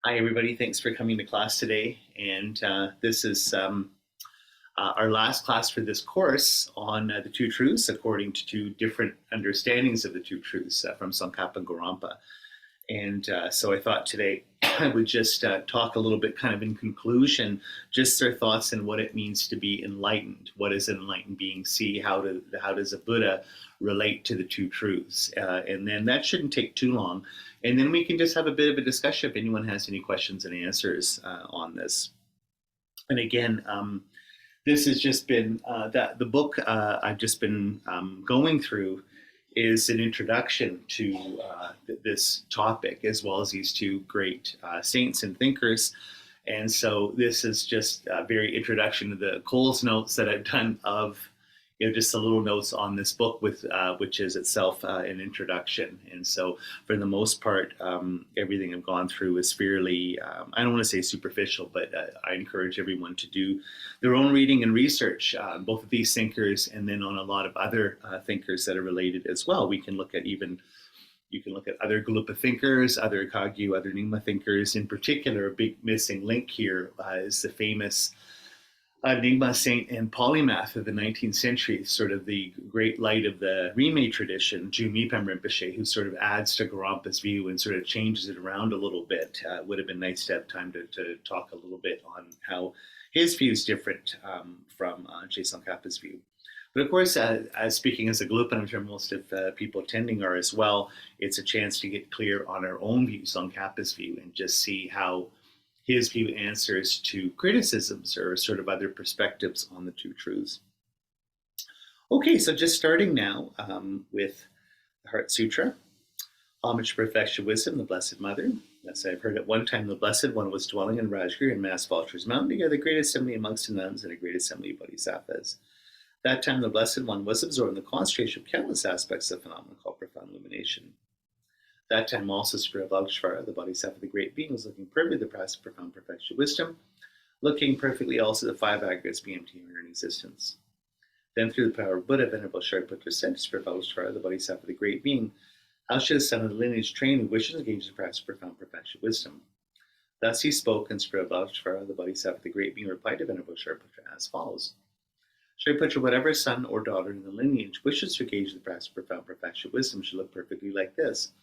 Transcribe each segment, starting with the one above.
Hi, everybody. Thanks for coming to class today. And this is our last class for this course on the two truths according to two different understandings of the two truths from Tsongkhapa and Gorampa. And so I thought today I would just talk a little bit kind of in conclusion, just their thoughts on what it means to be enlightened. What does an enlightened being see? How does a Buddha relate to the two truths? And then that shouldn't take too long. And then we can just have a bit of a discussion if anyone has any questions and answers on this. And again, this has just been the book I've just been going through is an introduction to this topic, as well as these two great saints and thinkers. And so this is just a very introduction to the Coles notes that I've done of, just a little notes on this book, with which is itself an introduction. And so for the most part, everything I've gone through is fairly, I don't want to say superficial, but I encourage everyone to do their own reading and research, both of these thinkers and then on a lot of other thinkers that are related as well. You can look at other Gelugpa thinkers, other Kagyu, other Nyingma thinkers. In particular, a big missing link here is the famous Nyingma saint and polymath of the 19th century, sort of the great light of the Rimé tradition, Ju Mipam Rinpoche, who sort of adds to Gorampa's view and sort of changes it around a little bit. It would have been nice to have time to talk a little bit on how his view is different from Je Tsongkhapa's view. But of course, as speaking as a Gelugpa, I'm sure most of people attending are as well, it's a chance to get clear on our own view, Tsongkhapa's view, and just see how his view answers to criticisms or sort of other perspectives on the two truths. Okay, so just starting now with the Heart Sutra. Homage to perfection, wisdom, the Blessed Mother. As I've heard, at one time the Blessed One was dwelling in Rajgir in Mass Vulture's Mountain, together a great assembly amongst the nuns and a great assembly of bodhisattvas. That time the Blessed One was absorbed in the concentration of countless aspects of phenomena called profound illumination. That time also Spirit of Avalokiteshvara, the Bodhisattva, the great being, was looking perfectly the practice of profound perfection wisdom, looking perfectly also the five aggregates being empty in existence. Then through the power of Buddha, Venerable Shariputra said to Spirit of Avalokiteshvara, the Bodhisattva, the great being, how should a son of the lineage train who wishes to engage the practice of profound perfection wisdom? Thus he spoke, and Spirit of Avalokiteshvara, the Bodhisattva, the great being, replied to Venerable Shariputra as follows. Shariputra, whatever son or daughter in the lineage wishes to engage the practice of profound perfection wisdom should look perfectly like this.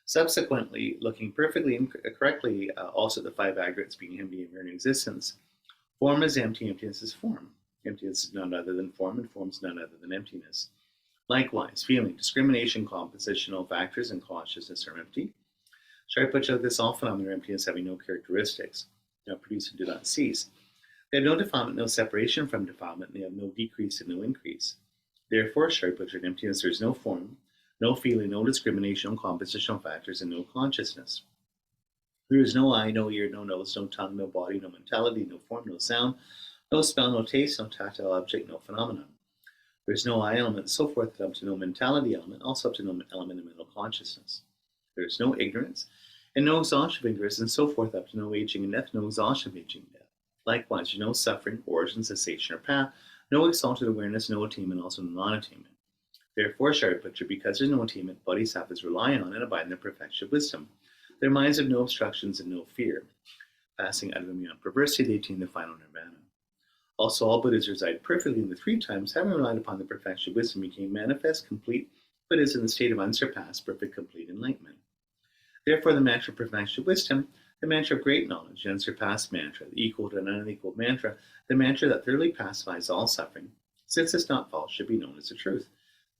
Subsequently, looking perfectly and correctly also the five aggregates being empty and in existence. Form is empty, emptiness is form. Emptiness is none other than form, and form is none other than emptiness. Likewise, feeling, discrimination, compositional factors, and consciousness are empty. Shariputra, this all phenomena of emptiness having no characteristics, now produce and do not cease. They have no defilement, no separation from defilement, and they have no decrease and no increase. Therefore, Shariputra, in emptiness there is no form, no feeling, no discrimination, no compositional factors, and no consciousness. There is no eye, no ear, no nose, no tongue, no body, no mentality, no form, no sound, no smell, no taste, no tactile object, no phenomenon. There is no I element, and so forth, up to no mentality element, also up to no element of mental consciousness. There is no ignorance, and no exhaustion of ignorance, and so forth, up to no aging and death, no exhaustion of aging and death. Likewise, there is no suffering, origin, cessation, or path, no exalted awareness, no attainment, also no non-attainment. Therefore, Shariputra, because there is no attainment, bodhisattvas rely on and abide in their perfection of wisdom. Their minds have no obstructions and no fear. Passing out of beyond perversity, they attain the final nirvana. Also, all Buddhas reside perfectly in the three times, having relied upon the perfection of wisdom, became manifest, complete, but is in the state of unsurpassed, perfect, complete enlightenment. Therefore, the mantra of perfection of wisdom, the mantra of great knowledge, the unsurpassed mantra, the equal to an unequaled mantra, the mantra that thoroughly pacifies all suffering, since it's not false, should be known as the truth.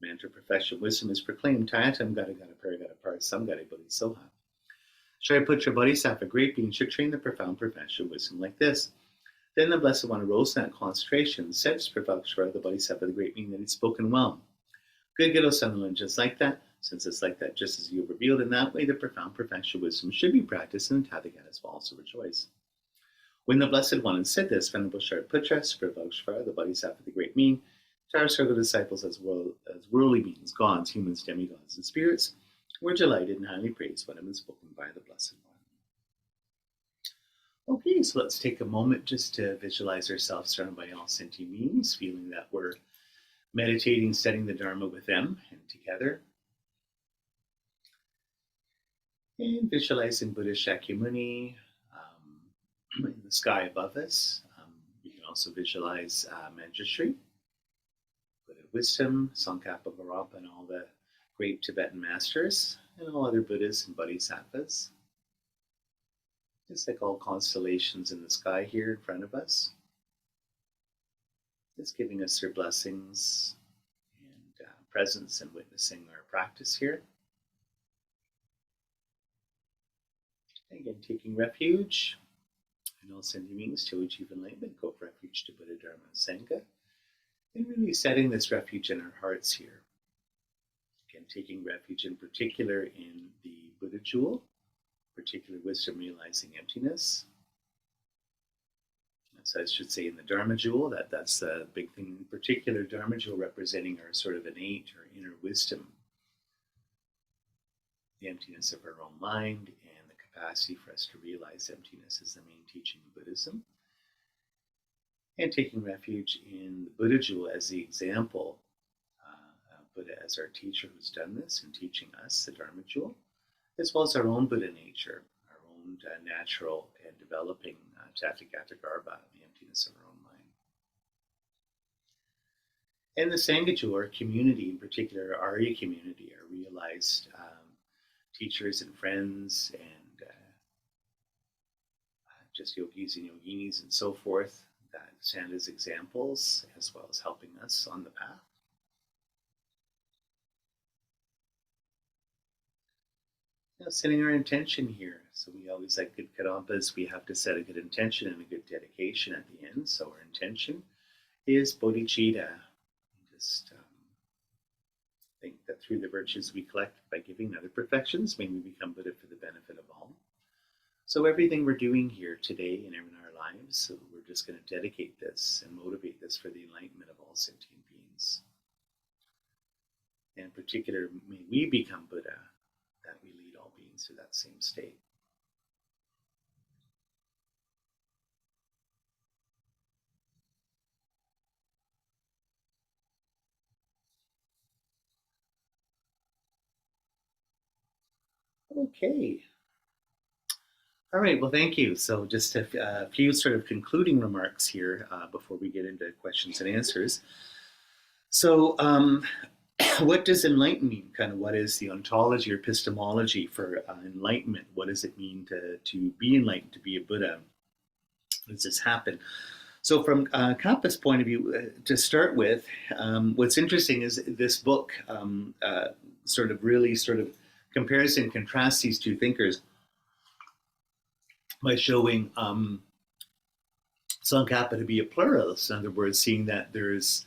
Mantra of perfection wisdom is proclaimed, Tayatam Gata Gata Paragata Parasam Gata Bodhisoha. Shariputra, Bodhisattva, great being, should train the profound perfection wisdom like this. Then the Blessed One arose in that concentration and said to Spirit of Avalokiteshvara, the Bodhisattva, the great being, that he'd spoken well. Good, good, O son of the lineage, just like that, since it's like that, just as you have revealed, in that way the profound perfection wisdom should be practiced, and the Tathagatas will also rejoice. When the Blessed One had said this, Venerable Shariputra, Spirit of Avalokiteshvara, the Bodhisattva, the great being, entire circle of disciples as worldly beings, gods, humans, demigods, and spirits, were delighted and highly praised what had been spoken by the Blessed One. Okay, so let's take a moment just to visualize ourselves surrounded by all sentient beings, feeling that we're meditating, studying the Dharma with them and together. And visualizing Buddha Shakyamuni in the sky above us. You can also visualize Manjushri, Buddha Wisdom, Tsongkhapa and Gorampa, and all the great Tibetan masters, and all other Buddhas and Bodhisattvas. Just like all constellations in the sky here in front of us. Just giving us their blessings and presence and witnessing our practice here. Again, taking refuge in all sentient beings to achieve enlightenment, go for refuge to Buddha, Dharma, and Sangha. And really setting this refuge in our hearts here. Again, taking refuge in particular in the Buddha jewel, particular wisdom realizing emptiness. So I should say in the Dharma jewel, that's the big thing. In particular, Dharma jewel representing our sort of innate or inner wisdom, the emptiness of our own mind, and the capacity for us to realize emptiness is the main teaching of Buddhism. And taking refuge in the Buddha jewel as the example, Buddha as our teacher who's done this and teaching us the Dharma jewel, as well as our own Buddha nature, our own natural and developing Tathagata Garbha, the emptiness of our own mind. And the Sangha jewel, our community, in particular our Arya community, our realized teachers and friends and just yogis and yoginis and so forth, that stand as examples as well as helping us on the path. Setting our intention here. So we always, like good Kadampas, we have to set a good intention and a good dedication at the end. So our intention is bodhicitta. Just think that through the virtues we collect by giving other perfections, may we become Buddha for the benefit of all. So everything we're doing here today and in our lives, so we're just going to dedicate this and motivate this for the enlightenment of all sentient beings. And in particular, may we become Buddha, that we lead all beings to that same state. Okay. All right, well, thank you. So just a few sort of concluding remarks here before we get into questions and answers. So what does enlighten mean? Kind of what is the ontology or epistemology for enlightenment? What does it mean to be enlightened, to be a Buddha? How does this happen? So from Kappa's point of view, to start with, what's interesting is this book sort of compares and contrasts these two thinkers by showing Tsongkhapa to be a pluralist. In other words, seeing that there's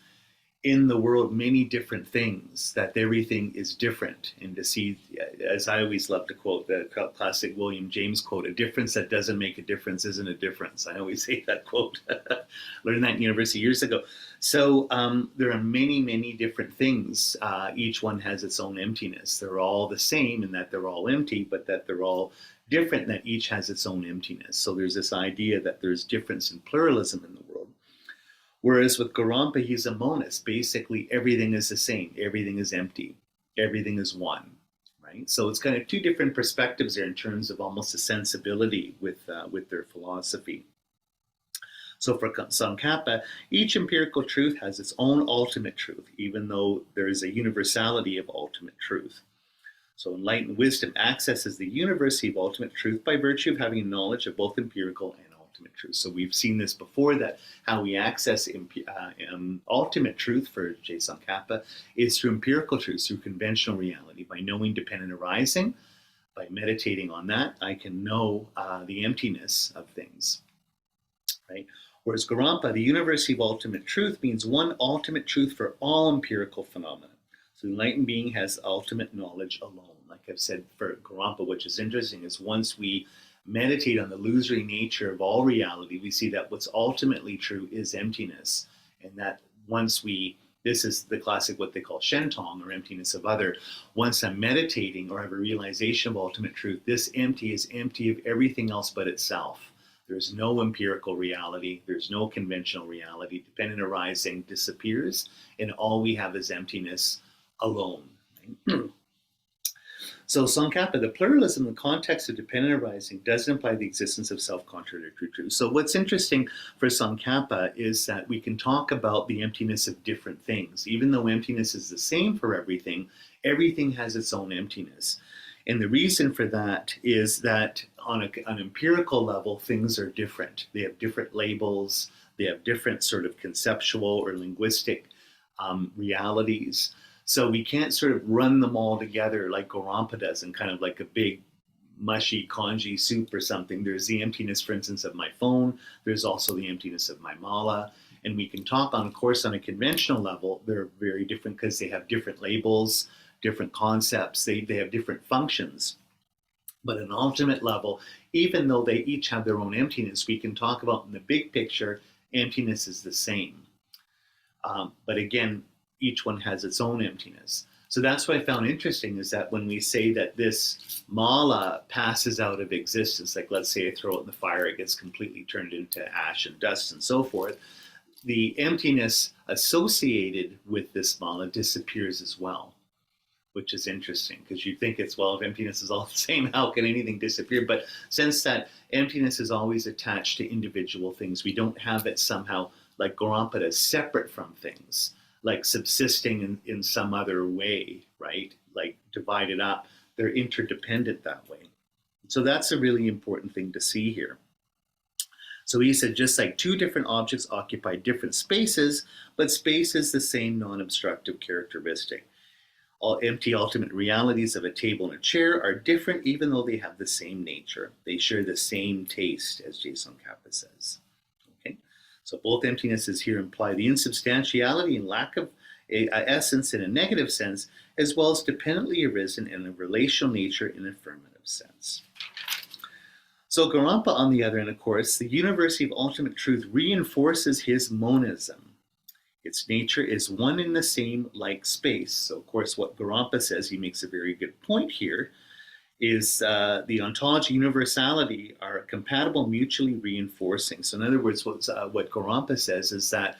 in the world many different things, that everything is different, and to see, as I always love to quote, the classic William James quote, a difference that doesn't make a difference isn't a difference. I always say that quote. Learned that in university years ago. So there are many, many different things. Each one has its own emptiness. They're all the same in that they're all empty, but that they're all different, that each has its own emptiness. So there's this idea that there's difference and pluralism in the world. Whereas with Gorampa, he's a monist. Basically, everything is the same. Everything is empty. Everything is one, right? So it's kind of two different perspectives there in terms of almost a sensibility with their philosophy. So for Tsongkhapa, each empirical truth has its own ultimate truth, even though there is a universality of ultimate truth. So enlightened wisdom accesses the universality of ultimate truth by virtue of having knowledge of both empirical and ultimate truth. So we've seen this before, that how we access ultimate truth for Tsongkhapa is through empirical truth, through conventional reality. By knowing dependent arising, by meditating on that, I can know the emptiness of things, right? Whereas Gorampa, the universality of ultimate truth means one ultimate truth for all empirical phenomena. So the enlightened being has ultimate knowledge alone. Like I've said for Gorampa, which is interesting, is once we meditate on the illusory nature of all reality, we see that what's ultimately true is emptiness. And that once this is the classic, what they call Shentong, or emptiness of other. Once I'm meditating or have a realization of ultimate truth, this empty is empty of everything else but itself. There's no empirical reality. There's no conventional reality. Dependent arising disappears, and all we have is emptiness alone. Right? So Tsongkhapa, the pluralism in the context of dependent arising doesn't imply the existence of self-contradictory truths. So what's interesting for Tsongkhapa is that we can talk about the emptiness of different things. Even though emptiness is the same for everything, everything has its own emptiness. And the reason for that is that on an empirical level, things are different. They have different labels, they have different sort of conceptual or linguistic realities. So we can't sort of run them all together like Gorampa does in kind of like a big mushy congee soup or something. There's the emptiness, for instance, of my phone. There's also the emptiness of my mala. And we can talk on, of course, on a conventional level, they're very different because they have different labels, different concepts, they have different functions. But at an ultimate level, even though they each have their own emptiness, we can talk about in the big picture, emptiness is the same. But again, each one has its own emptiness. So that's what I found interesting is that when we say that this mala passes out of existence, like let's say I throw it in the fire, it gets completely turned into ash and dust and so forth, the emptiness associated with this mala disappears as well, which is interesting because you think it's, well, if emptiness is all the same, how can anything disappear? But since that emptiness is always attached to individual things, we don't have it somehow like Gorampa does, separate from things, like subsisting in some other way, right? Like divided up. They're interdependent that way. So that's a really important thing to see here. So he said, just like two different objects occupy different spaces, but space is the same non-obstructive characteristic. All empty ultimate realities of a table and a chair are different even though they have the same nature. They share the same taste, as Tsongkhapa says. Okay? So both emptinesses here imply the insubstantiality and lack of essence in a negative sense, as well as dependently arisen in a relational nature in an affirmative sense. So Gorampa, on the other hand, of course, the University of Ultimate Truth reinforces his monism. Its nature is one and the same like space. So, of course, what Gorampa says, he makes a very good point here, is the ontology universality are compatible, mutually reinforcing. So in other words, what Gorampa says is that,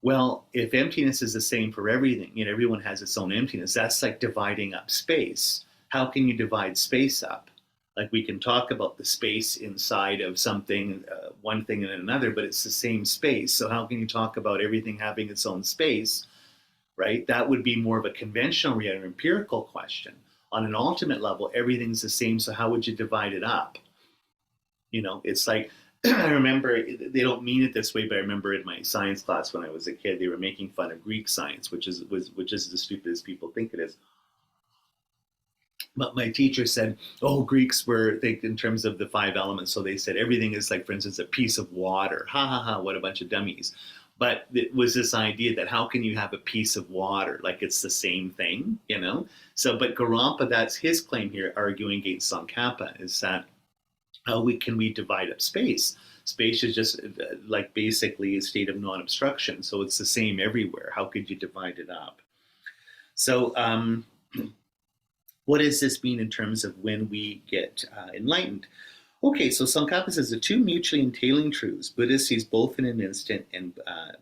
well, if emptiness is the same for everything, and everyone has its own emptiness, that's like dividing up space. How can you divide space up? Like we can talk about the space inside of something, one thing and another, but it's the same space. So how can you talk about everything having its own space, right? That would be more of a conventional reality, empirical question. On an ultimate level, everything's the same, so how would you divide it up? You know, it's like, I remember, they don't mean it this way, but I remember in my science class when I was a kid, they were making fun of Greek science, which is the stupidest people think it is. But my teacher said, oh, Greeks were, in terms of the 5 elements, so they said everything is like, for instance, a piece of water. Ha ha ha, what a bunch of dummies. But it was this idea that how can you have a piece of water? Like it's the same thing, you know? So, but Gorampa, that's his claim here, arguing against Tsongkhapa, is that how can we divide up space? Space is just like basically a state of non-obstruction. So it's the same everywhere. How could you divide it up? So, what does this mean in terms of when we get enlightened? Okay, so Tsongkhapa says the two mutually entailing truths, Buddha sees both in an instant, and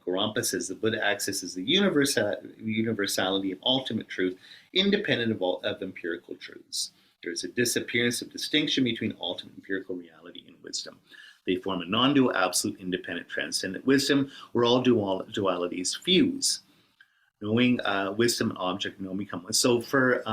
Gorampa says the Buddha accesses the universality of ultimate truth, independent of empirical truths. There is a disappearance of distinction between ultimate empirical reality and wisdom. They form a non-dual, absolute, independent, transcendent wisdom, where all dualities fuse. Knowing wisdom and object knowing become one. So for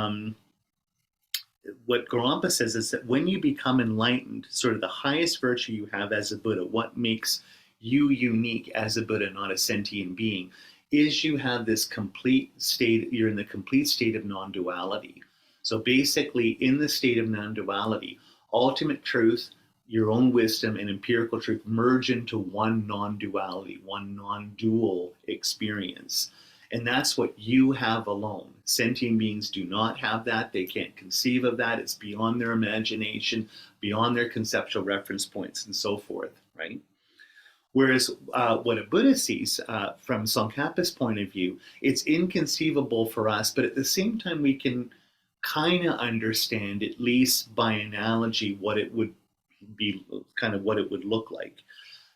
what Gorampa says is that when you become enlightened, sort of the highest virtue you have as a Buddha, what makes you unique as a Buddha, not a sentient being, is you have this complete state, you're in the complete state of non-duality. So basically, in the state of non-duality, ultimate truth, your own wisdom, and empirical truth merge into one non-duality, one non-dual experience. And that's what you have alone. Sentient beings do not have that. They can't conceive of that. It's beyond their imagination, beyond their conceptual reference points, and so forth, right? Whereas what a Buddha sees from Tsongkhapa's point of view, it's inconceivable for us, but at the same time we can kind of understand, at least by analogy, what it would be, kind of what it would look like.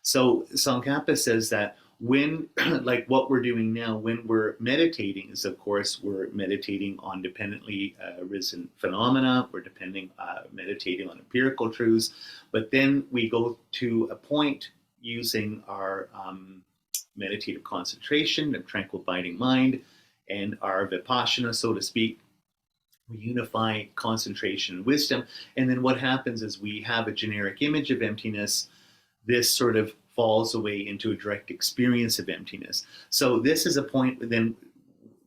So Tsongkhapa says that when, like what we're doing now, when we're meditating, is of course we're meditating on dependently arisen phenomena, we're meditating on empirical truths, but then we go to a point using our meditative concentration, a tranquil abiding mind, and our vipassana, so to speak. We unify concentration and wisdom, and then what happens is we have a generic image of emptiness. This sort of falls away into a direct experience of emptiness. So this is a point then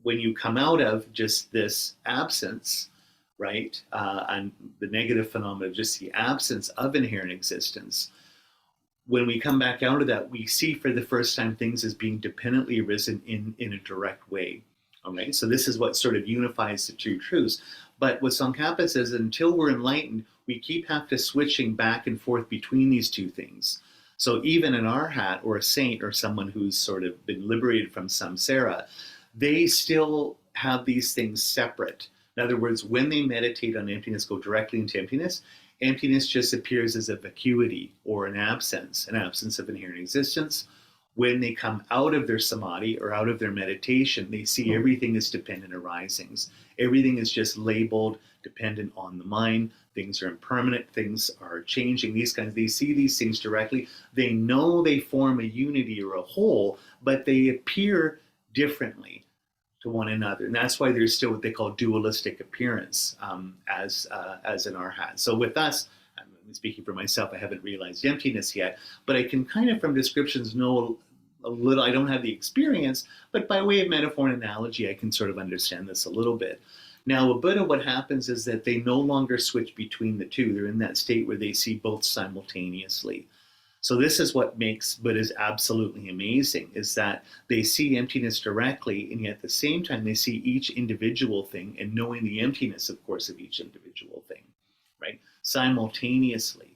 when you come out of just this absence, right, and the negative phenomena of just the absence of inherent existence. When we come back out of that, we see for the first time things as being dependently arisen in a direct way. All right, so this is what sort of unifies the two truths. But what Tsongkhapa says, until we're enlightened, we keep have to switching back and forth between these two things. So even an arhat or a saint or someone who's sort of been liberated from samsara, they still have these things separate. In other words, when they meditate on emptiness, go directly into emptiness, emptiness just appears as a vacuity or an absence of inherent existence. When they come out of their samadhi or out of their meditation, they see everything as dependent arisings. Everything is just labeled dependent on the mind. Things are impermanent, things are changing, they see these things directly. They know they form a unity or a whole, but they appear differently to one another. And that's why there's still what they call dualistic appearance as an arhat. So with us, I'm speaking for myself, I haven't realized emptiness yet, but I can kind of from descriptions know a little. I don't have the experience, but by way of metaphor and analogy, I can sort of understand this a little bit. Now, with Buddha, what happens is that they no longer switch between the two. They're in that state where they see both simultaneously. So this is what makes Buddhas absolutely amazing, is that they see emptiness directly, and yet at the same time, they see each individual thing and knowing the emptiness, of course, of each individual thing, right? Simultaneously.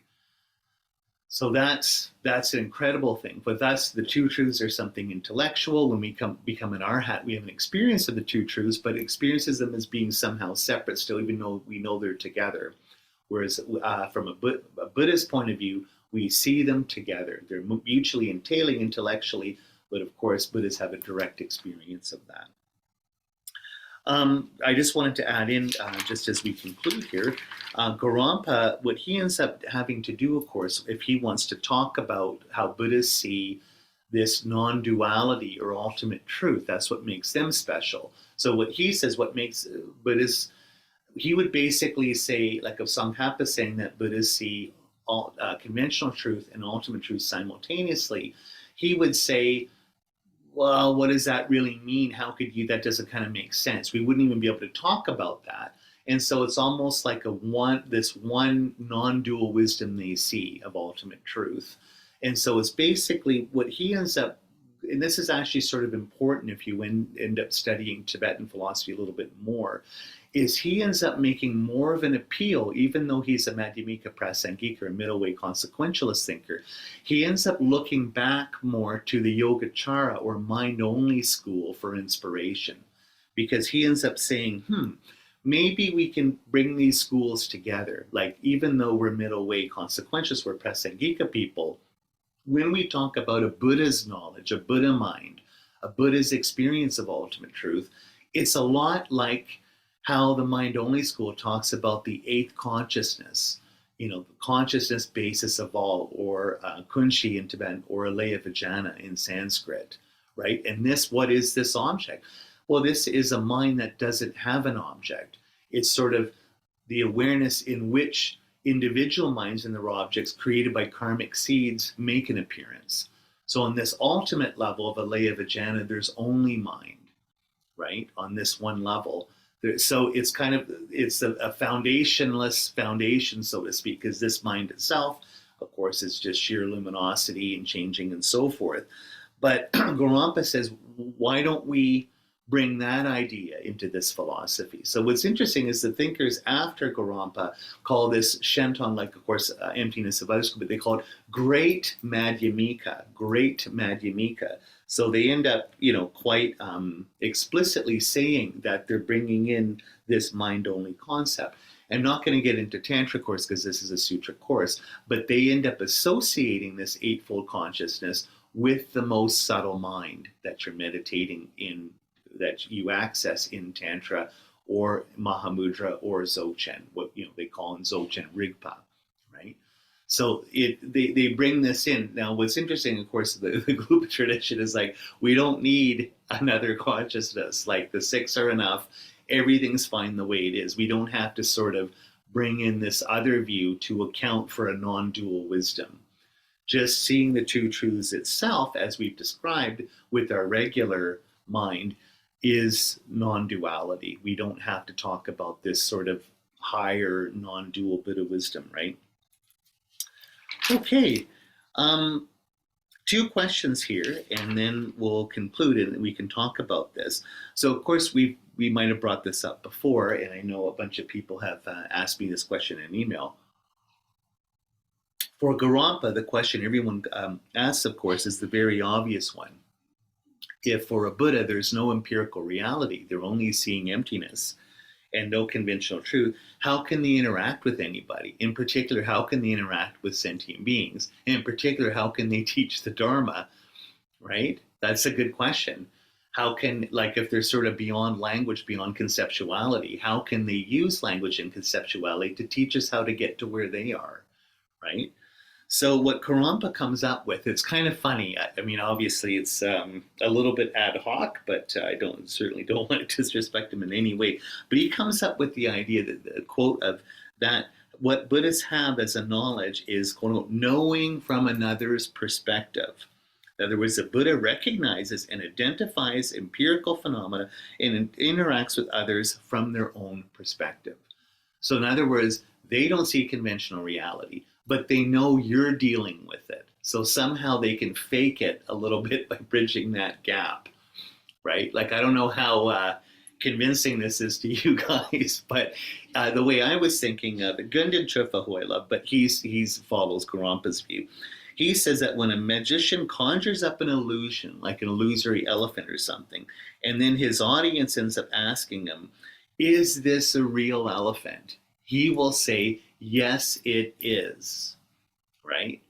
So that's an incredible thing. But that's the two truths are something intellectual. When we become an arhat, we have an experience of the two truths, but experiences them as being somehow separate still, even though we know they're together. Whereas from a Buddhist point of view, we see them together. They're mutually entailing intellectually, but of course, Buddhists have a direct experience of that. I just wanted to add in, just as we conclude here, Gorampa, what he ends up having to do, of course, if he wants to talk about how Buddhists see this non-duality or ultimate truth, that's what makes them special. So what he says, what makes Buddhists, he would basically say, like of Tsongkhapa saying that Buddhists see conventional truth and ultimate truth simultaneously, he would say, well, what does that really mean? How could you, that doesn't kind of make sense. We wouldn't even be able to talk about that. And so it's almost like this one non-dual wisdom they see of ultimate truth. And so it's basically what he ends up, and this is actually sort of important if you end up studying Tibetan philosophy a little bit more, is he ends up making more of an appeal, even though he's a Madhyamika Prasangika, a middle way consequentialist thinker. He ends up looking back more to the Yogacara or mind-only school for inspiration, because he ends up saying, maybe we can bring these schools together. Like, even though we're middle way consequentialists, we're Prasangika people, when we talk about a Buddha's knowledge, a Buddha mind, a Buddha's experience of ultimate truth, it's a lot like how the mind-only school talks about the eighth consciousness, the consciousness basis of all, or kunshi in Tibetan, or alaya vijnana in Sanskrit, right? And what is this object? Well, this is a mind that doesn't have an object. It's sort of the awareness in which individual minds and their objects created by karmic seeds make an appearance. So on this ultimate level of alaya vijnana, there's only mind, right? On this one level. So it's a foundationless foundation, so to speak, because this mind itself, of course, is just sheer luminosity and changing and so forth. But Gorampa says, why don't we bring that idea into this philosophy? So what's interesting is the thinkers after Gorampa call this Shenton, like, of course, Emptiness of Other, but they call it Great Madhyamika, Great Madhyamika. So they end up, quite explicitly saying that they're bringing in this mind-only concept. I'm not going to get into Tantra course because this is a sutra course, but they end up associating this eightfold consciousness with the most subtle mind that you're meditating in, that you access in Tantra or Mahamudra or Dzogchen, what they call in Dzogchen Rigpa, right? So they bring this in. Now, what's interesting, of course, the Gelugpa tradition is like, we don't need another consciousness. Like, the six are enough. Everything's fine the way it is. We don't have to sort of bring in this other view to account for a non-dual wisdom. Just seeing the two truths itself, as we've described with our regular mind, is non-duality. We don't have to talk about this sort of higher non-dual bit of wisdom, right? Okay, two questions here, and then we'll conclude and we can talk about this. So, of course, we might have brought this up before, and I know a bunch of people have asked me this question in email. For Gorampa, the question everyone asks, of course, is the very obvious one. If for a Buddha there's no empirical reality, they're only seeing emptiness and no conventional truth, how can they interact with anybody? In particular, how can they interact with sentient beings? And in particular, how can they teach the Dharma, right? That's a good question. How can, like, if they're sort of beyond language, beyond conceptuality, how can they use language and conceptuality to teach us how to get to where they are, right? So what Gorampa comes up with, it's kind of funny. I mean, obviously it's a little bit ad hoc, but I certainly don't want to disrespect him in any way. But he comes up with the idea that the quote of that what Buddhists have as a knowledge is, quote unquote, knowing from another's perspective. In other words, the Buddha recognizes and identifies empirical phenomena and interacts with others from their own perspective. So in other words, they don't see conventional reality, but they know you're dealing with it. So somehow they can fake it a little bit by bridging that gap, right? Like, I don't know how convincing this is to you guys, but the way I was thinking of it, Gundin Trufa, who I love, but he follows Gorampa's view. He says that when a magician conjures up an illusion, like an illusory elephant or something, and then his audience ends up asking him, is this a real elephant? He will say, yes, it is, right?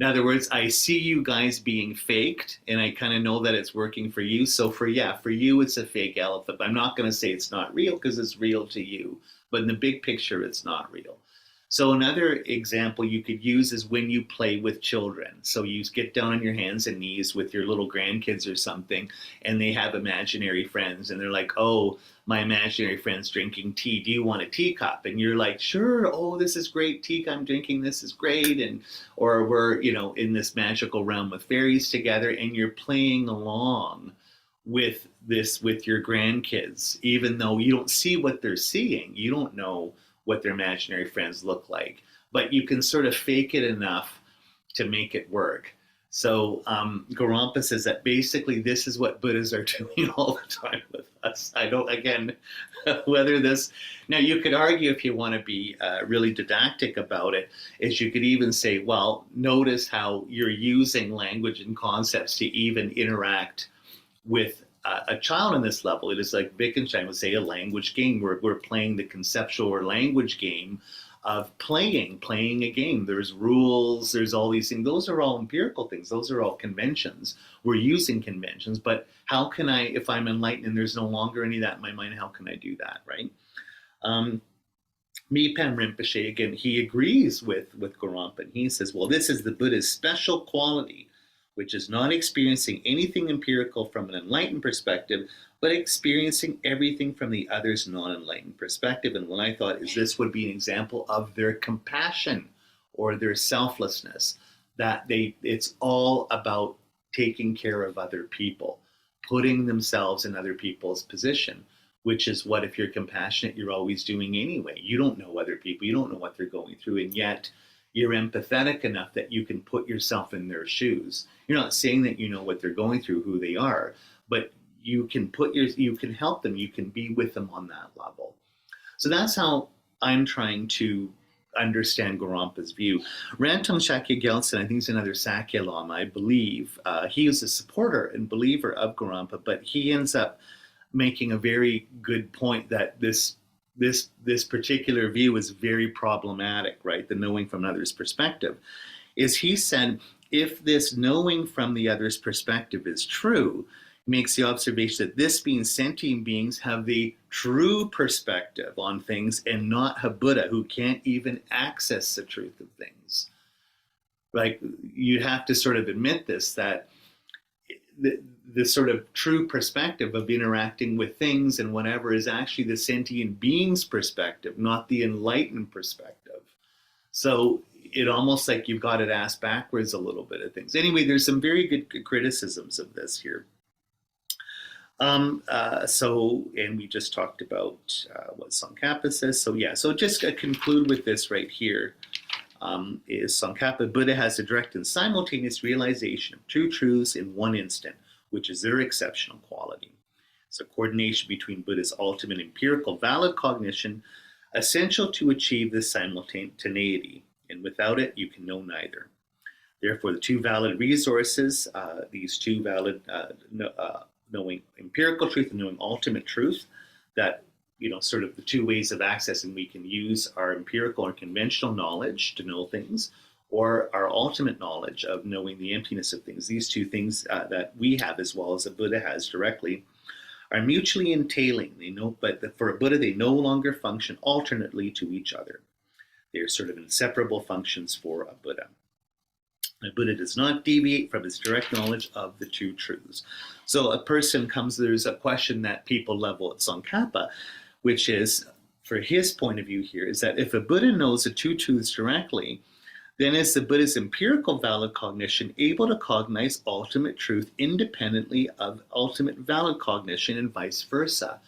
In other words, I see you guys being faked, and I kind of know that it's working for you. So for you, it's a fake elephant. I'm not going to say it's not real because it's real to you. But in the big picture, it's not real. So another example you could use is when you play with children. So you get down on your hands and knees with your little grandkids or something, and they have imaginary friends, and they're like, oh, my imaginary friend's drinking tea. Do you want a teacup? And you're like, sure. Oh, this is great tea I'm drinking. This is great. And or we're, in this magical realm with fairies together, and you're playing along with this with your grandkids, even though you don't see what they're seeing. You don't know what their imaginary friends look like, but you can sort of fake it enough to make it work. So Gorampa says that basically this is what Buddhas are doing all the time with us. I don't, again, whether this, now you could argue if you want to be really didactic about it, is you could even say, well, notice how you're using language and concepts to even interact with a child on this level. It is like Wittgenstein would say, a language game. We're playing the conceptual or language game of playing a game. There's rules, there's all these things. Those are all empirical things. Those are all conventions. We're using conventions, but how can I, if I'm enlightened and there's no longer any of that in my mind, how can I do that, right? Mipan Rinpoche, again, he agrees with Gorampa, and he says, well, this is the Buddha's special quality, which is not experiencing anything empirical from an enlightened perspective, but experiencing everything from the other's non-enlightened perspective. And what I thought is this would be an example of their compassion or their selflessness, that it's all about taking care of other people, putting themselves in other people's position, which is what, if you're compassionate, you're always doing anyway. You don't know other people, you don't know what they're going through, and yet you're empathetic enough that you can put yourself in their shoes. You're not saying that you know what they're going through, who they are, but you can you can help them, you can be with them on that level. So that's how I'm trying to understand Gorampa's view. Rantung Shakya Gyaltsen, I think he's another Sakya Lama, I believe. He is a supporter and believer of Gorampa, but he ends up making a very good point that this particular view is very problematic, right? The knowing from another's perspective. Is he said, if this knowing from the other's perspective is true, it makes the observation that this being sentient beings have the true perspective on things and not a Buddha who can't even access the truth of things. Like, you have to sort of admit this, that the sort of true perspective of interacting with things and whatever is actually the sentient being's perspective, not the enlightened perspective. So it almost like you've got it asked backwards a little bit of things. Anyway, there's some very good criticisms of this here. And we just talked about what Tsongkhapa says. So yeah, so just to conclude with this right here, is Tsongkhapa, Buddha has a direct and simultaneous realization of two truths in one instant, which is their exceptional quality. So coordination between Buddha's ultimate empirical valid cognition, essential to achieve this simultaneity, and without it, you can know neither. Therefore, the two valid resources, these two valid knowing empirical truth and knowing ultimate truth, that, you know, sort of the two ways of accessing, we can use our empirical or conventional knowledge to know things, or our ultimate knowledge of knowing the emptiness of things. These two things that we have, as well as the Buddha has directly, are mutually entailing. They know, but for a Buddha, they no longer function alternately to each other. They are sort of inseparable functions for a Buddha. A Buddha does not deviate from his direct knowledge of the two truths. So a person comes, there's a question that people level at Tsongkhapa, which is, for his point of view here, is that if a Buddha knows the two truths directly, then is the Buddha's empirical valid cognition able to cognize ultimate truth independently of ultimate valid cognition, and vice versa?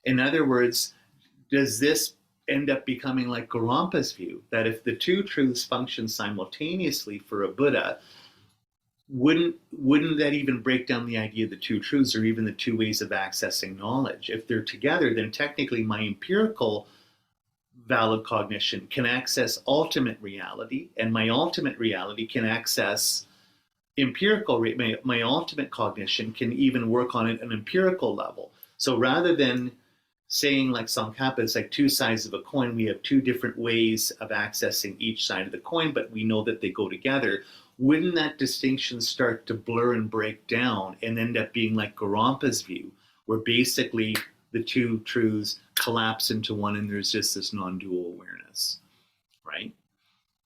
In other words, does this end up becoming like Gorampa's view, that if the two truths function simultaneously for a Buddha, wouldn't that even break down the idea of the two truths, or even the two ways of accessing knowledge? If they're together, then technically my empirical valid cognition can access ultimate reality, and my ultimate reality can access empirical, my ultimate cognition can even work on an empirical level. So rather than saying, like Tsongkhapa, it's like two sides of a coin, we have two different ways of accessing each side of the coin, but we know that they go together, wouldn't that distinction start to blur and break down and end up being like Gorampa's view, where basically the two truths collapse into one and there's just this non-dual awareness, right?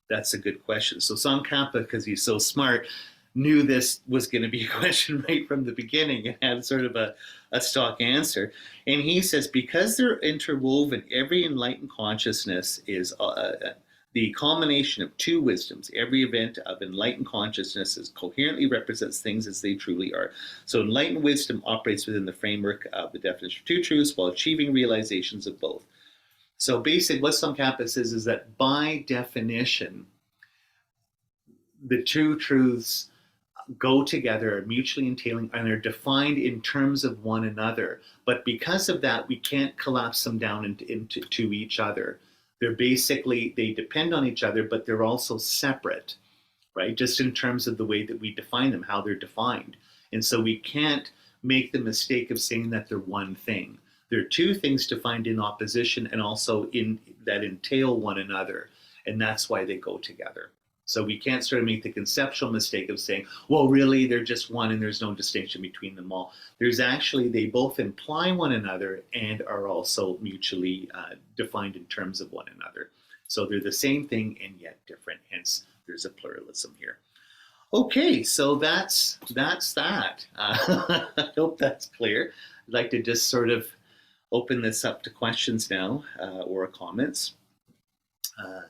That's a good question. So Tsongkhapa, because he's so smart, knew this was going to be a question right from the beginning and had sort of a stock answer. And he says, because they're interwoven, every enlightened consciousness is the culmination of two wisdoms. Every event of enlightened consciousness coherently represents things as they truly are. So enlightened wisdom operates within the framework of the definition of two truths while achieving realizations of both. So basically what Tsongkhapa says is that by definition, the two truths go together, are mutually entailing, and are defined in terms of one another. But because of that, we can't collapse them down into each other. They're basically, they depend on each other, but they're also separate, right? Just in terms of the way that we define them, how they're defined. And so we can't make the mistake of saying that they're one thing. There are two things defined in opposition and also in that entail one another. And that's why they go together. So we can't sort of make the conceptual mistake of saying, well, really, they're just one and there's no distinction between them all. There's actually, they both imply one another and are also mutually defined in terms of one another. So they're the same thing and yet different. Hence, there's a pluralism here. Okay, so that's that. I hope that's clear. I'd like to just sort of open this up to questions now or comments.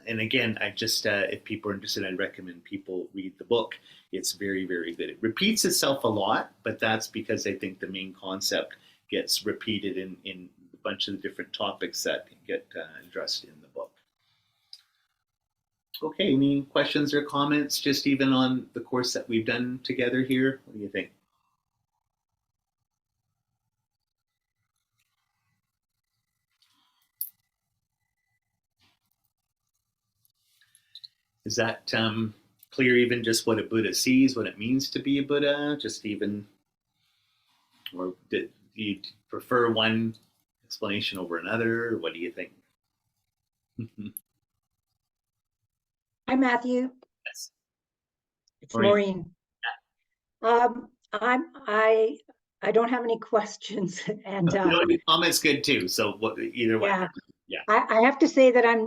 And again, I just, if people are interested, I'd recommend people read the book. It's very, very good. It repeats itself a lot, but that's because I think the main concept gets repeated in a bunch of the different topics that get addressed in the book. Okay, any questions or comments, just even on the course that we've done together here? What do you think? Is that clear, even just what a Buddha sees, what it means to be a Buddha? Just even, or do you prefer one explanation over another? What do you think? Hi, Matthew. Yes. It's Maureen. Maureen. I don't have any questions, and The comment's good too. So either way. yeah, Yeah. I have to say that I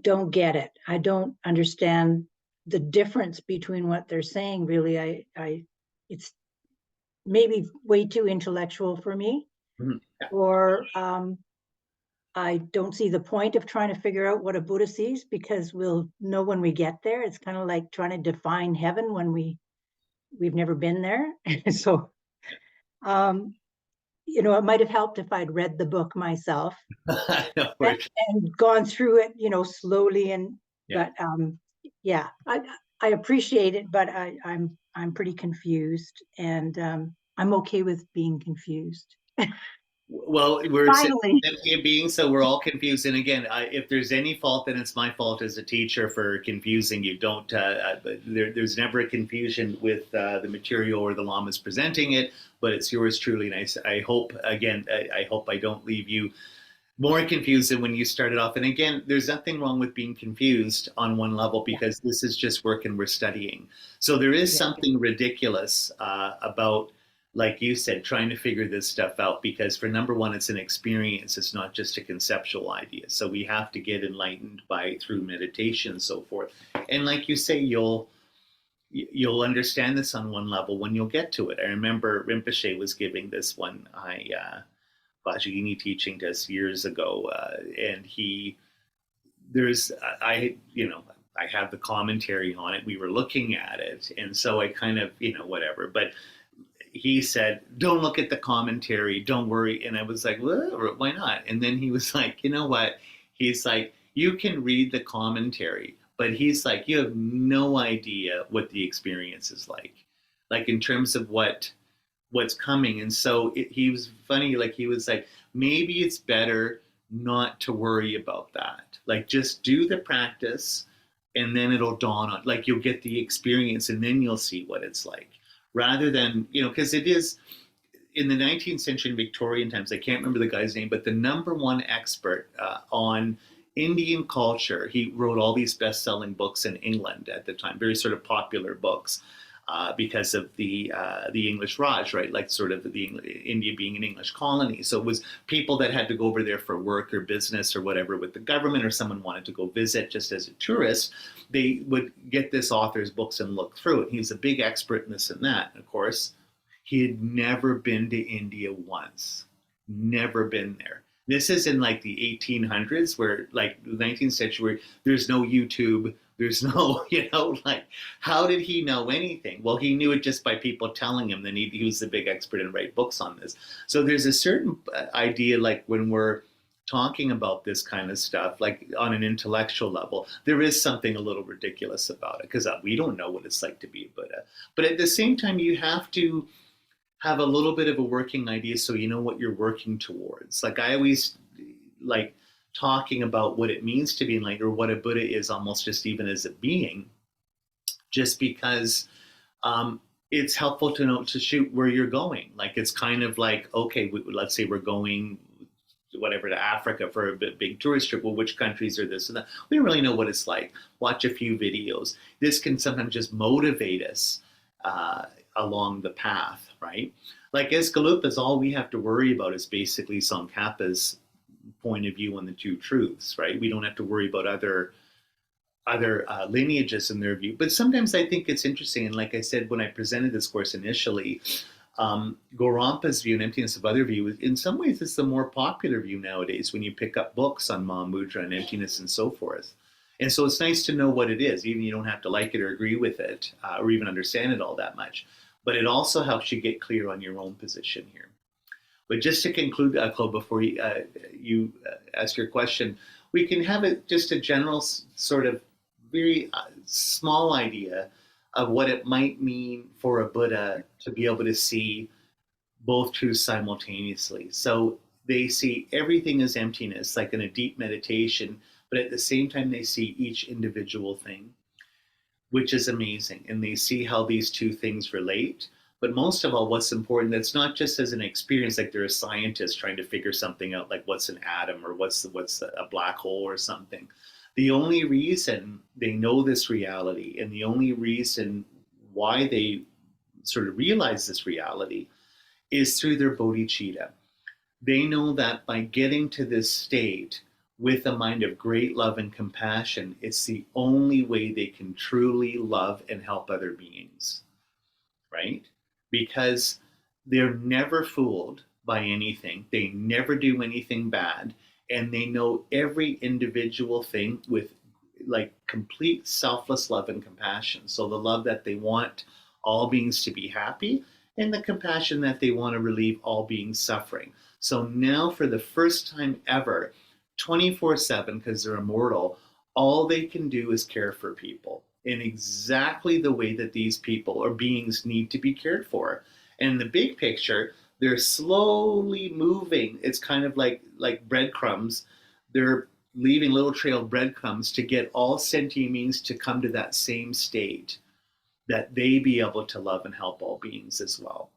don't get it. I don't understand the difference between what they're saying. Really, it's maybe way too intellectual for me, Mhm. Yeah. or I don't see the point of trying to figure out what a Buddha sees, because we'll know when we get there. It's kind of like trying to define heaven when we've never been there. So, it might have helped if I'd read the book myself No, and gone through it, slowly. yeah. But yeah, I appreciate it, but I'm pretty confused, and I'm okay with being confused. Well, we're Finally, sentient beings, so we're all confused. And again, if there's any fault, then it's my fault as a teacher for confusing you. Don't. There's never a confusion with the material or the lamas presenting it, but it's yours truly. And I hope again, I hope I don't leave you more confused than when you started off. And again, there's nothing wrong with being confused on one level, because this is just work and we're studying. So there is something ridiculous about, like you said, trying to figure this stuff out, because for number one, it's an experience. It's not just a conceptual idea. So we have to get enlightened through meditation and so forth. And like you say, you'll understand this on one level when you'll get to it. I remember Rinpoche was giving this one Vajrayana teaching to us years ago, and I have the commentary on it. We were looking at it, and so I kind of whatever. But he said, "Don't look at the commentary. Don't worry." And I was like, well, "Why not?" And then he was like, "You know what?" He's like, "You can read the commentary, but he's like, you have no idea what the experience is like in terms of what's coming." And so he was funny, like he was like, maybe it's better not to worry about that. Like just do the practice, and then it'll dawn on, like you'll get the experience, and then you'll see what it's like, rather than because it is in the 19th century Victorian times. I can't remember the guy's name, but the number one expert on Indian culture. He wrote all these best-selling books in England at the time, very sort of popular books, because of the English Raj, right? Like sort of India being an English colony. So it was people that had to go over there for work or business or whatever with the government, or someone wanted to go visit just as a tourist. They would get this author's books and look through it. He was a big expert in this and that. And of course, he had never been to India once, never been there. This is in like the 1800s, where like the 19th century, where there's no YouTube, there's no, like, how did he know anything? Well, he knew it just by people telling him. Then he was the big expert and write books on this. So there's a certain idea, like when we're talking about this kind of stuff, like on an intellectual level, there is something a little ridiculous about it, because we don't know what it's like to be a Buddha. But at the same time, you have to have a little bit of a working idea, so you know what you're working towards. Like I always like talking about what it means to be enlightened, or what a Buddha is, almost just even as a being, just because it's helpful to know, to shoot where you're going. Like it's kind of like, okay, let's say we're going whatever to Africa for a big tourist trip. Well, which countries are this and that? We don't really know what it's like. Watch a few videos. This can sometimes just motivate us along the path, right? Like Escalupas, all we have to worry about is basically Tsongkhapa's point of view on the two truths, right? We don't have to worry about other lineages in their view. But sometimes I think it's interesting, and like I said when I presented this course initially, Gorampa's view and Emptiness of Other view, in some ways, it's the more popular view nowadays when you pick up books on Mahamudra and emptiness and so forth. And so it's nice to know what it is, even you don't have to like it or agree with it, or even understand it all that much. But it also helps you get clear on your own position here. But just to conclude, Claude, before you ask your question, we can have just a general sort of very small idea of what it might mean for a Buddha to be able to see both truths simultaneously. So they see everything as emptiness, like in a deep meditation, but at the same time, they see each individual thing, which is amazing. And they see how these two things relate. But most of all, what's important, that's not just as an experience, like they're a scientist trying to figure something out, like what's an atom or what's a black hole or something. The only reason they know this reality, and the only reason why they sort of realize this reality, is through their bodhicitta. They know that by getting to this state with a mind of great love and compassion, it's the only way they can truly love and help other beings, right? Because they're never fooled by anything, they never do anything bad, and they know every individual thing with like complete selfless love and compassion. So the love that they want all beings to be happy, and the compassion that they want to relieve all beings suffering. So now, for the first time ever, 24/7, because they're immortal, all they can do is care for people in exactly the way that these people or beings need to be cared for. And in the big picture, they're slowly moving. It's kind of like breadcrumbs. They're leaving little trail breadcrumbs to get all sentient beings to come to that same state, that they be able to love and help all beings as well.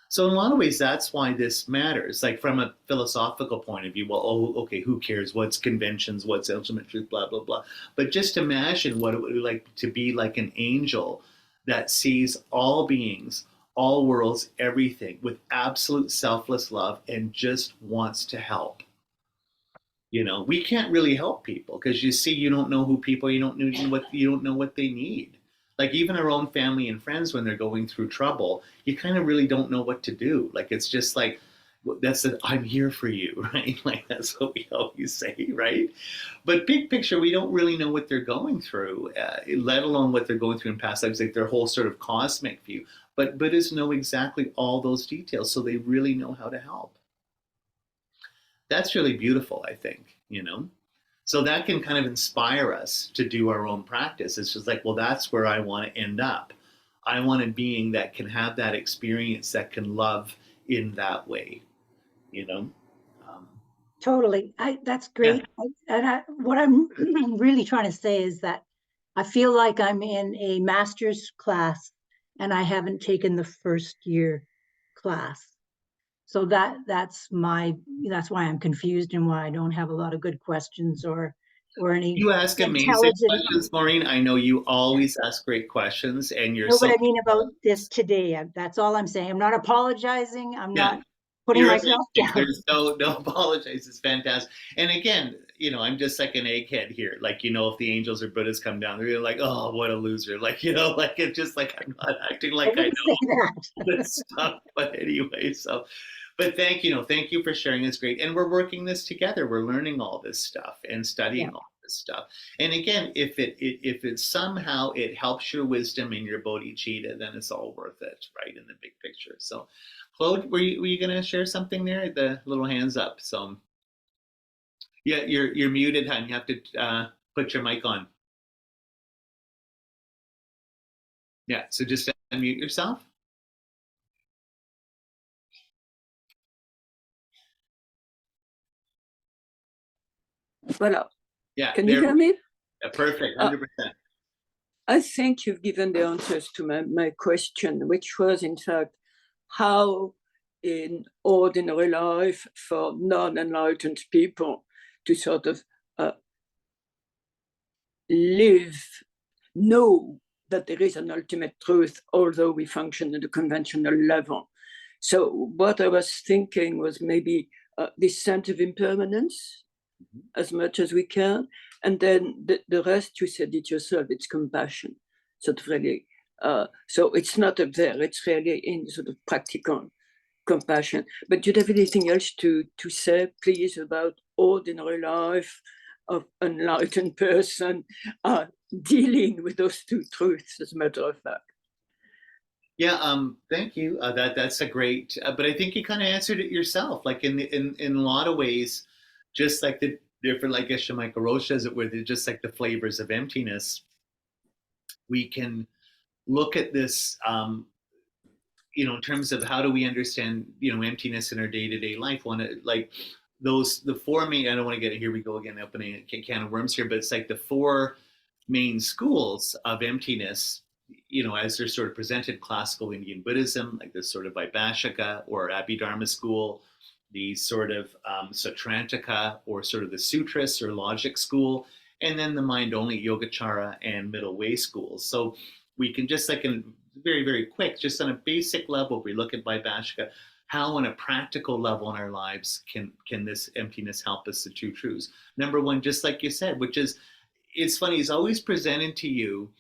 So in a lot of ways, that's why this matters. Like from a philosophical point of view, well, oh, okay, who cares? What's conventions? What's ultimate truth? Blah, blah, blah. But just imagine what it would be like to be like an angel that sees all beings, all worlds, everything with absolute selfless love and just wants to help. You know, we can't really help people because you see, you don't know who people, you don't know what they need. Like even our own family and friends, when they're going through trouble, you kind of really don't know what to do. Like it's just like, that's the I'm here for you, right? Like that's what we always say, right? But big picture, we don't really know what they're going through, let alone what they're going through in past lives, like their whole sort of cosmic view. But Buddhists know exactly all those details, so they really know how to help. That's really beautiful, I think, you know? So that can kind of inspire us to do our own practice. It's just like, well, that's where I want to end up. I want a being that can have that experience, that can love in that way, you know? Um, Totally. That's yeah. great. What I'm really trying to say is that I feel like I'm in a master's class and I haven't taken the first year class. So that's why I'm confused and why I don't have a lot of good questions or any You ask amazing intelligent. questions, Maureen. I know you always ask great questions, and you're No, but so, I mean about this today. That's all I'm saying. I'm not apologizing. I'm yeah. not putting You're myself amazing. down. There's no apologize. It's fantastic. And again, you know, I'm just like an egghead here. Like, you know, if the angels or Buddhists come down, they're like, oh, what a loser. Like, you know, like it's just like I'm not acting I like I didn't say know that. this stuff. But anyway, so but thank you for sharing. It's great. And we're working this together. We're learning all this stuff and Yeah. studying all this stuff. And again, if it somehow it helps your wisdom and your bodhicitta, then it's all worth it, right? In the big picture. So Claude, were you going to share something there? The little hands up. So yeah, you're muted, hon. You have to put your mic on. Yeah, so just unmute yourself. Voilà. Yeah, Can you hear me? yeah, perfect, 100%. I think you've given the answers to my question, which was, in fact, how in ordinary life for non-enlightened people to sort of know that there is an ultimate truth, although we function at a conventional level. So what I was thinking was maybe this sense of impermanence, as much as we can. And then the rest, you said it yourself, it's compassion. Sort of really, so it's not up there, it's really in sort of practical compassion. But do you have anything else to say, please, about ordinary life of enlightened person dealing with those two truths, as a matter of fact? Yeah, thank you. That's a great, but I think you kind of answered it yourself. Like in a lot of ways, just like the different, like Ishamika Rocha, as it were, they're just like the flavors of emptiness. We can look at this, you know, in terms of how do we understand, you know, emptiness in our day to day life. One like those the four main. I don't want to get here. We go again, opening a can of worms here, but it's like the four main schools of emptiness, you know, as they're sort of presented in classical Indian Buddhism, like this sort of Vaibhashika or Abhidharma school, the sort of Sautrantika or sort of the Sutras or logic school, and then the mind only Yogacara and middle way schools. So we can just like in very, very quick, just on a basic level, we look at Vaibhashika, how on a practical level in our lives can this emptiness help us, the two truths. Number one, just like you said, which is, it's funny, it's always presented to you,